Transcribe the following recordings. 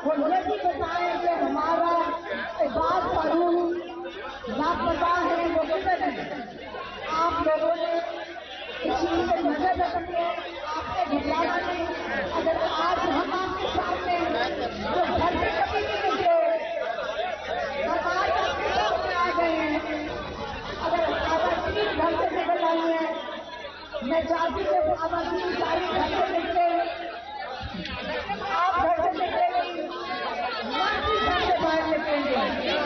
वो ये भी बताएं कि हमारा इबाद कानून लापता है, वो किधर है। आप लोगों ने इस चीज पर नजर रखिए, आपने घबराना नहीं। अगर आज हम आपके सामने जो घर से कभी नहीं निकले, हम आज आपके सामने आ गए हैं। अगर खावातीन घर से निकल आई है, मैं चाहती हूँ खावातीन सारी घर से निकले, आप घर से निकलेंगी, मर्द भी घर से बाहर निकलेंगे।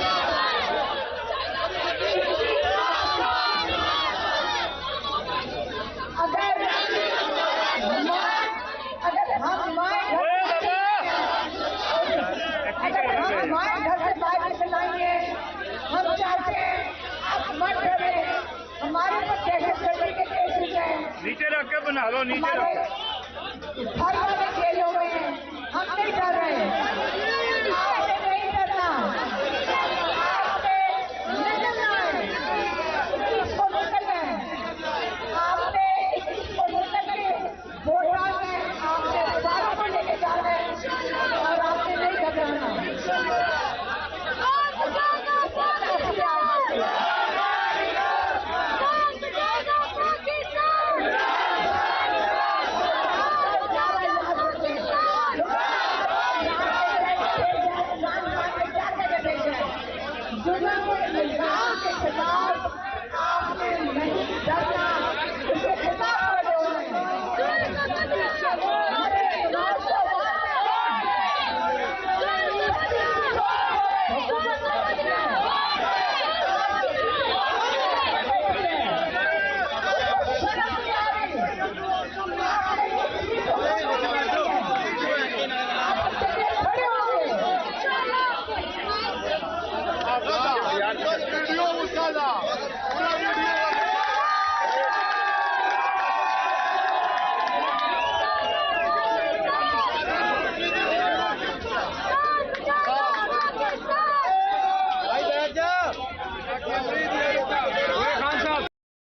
अगर हम माए घर से बाहर निकल आएंगे, हम चाहते हैं आप मत डरे, हमारे पर दहशतगर्दी के केसेस हैं। नीचे रख के बना लो, नीचे रख।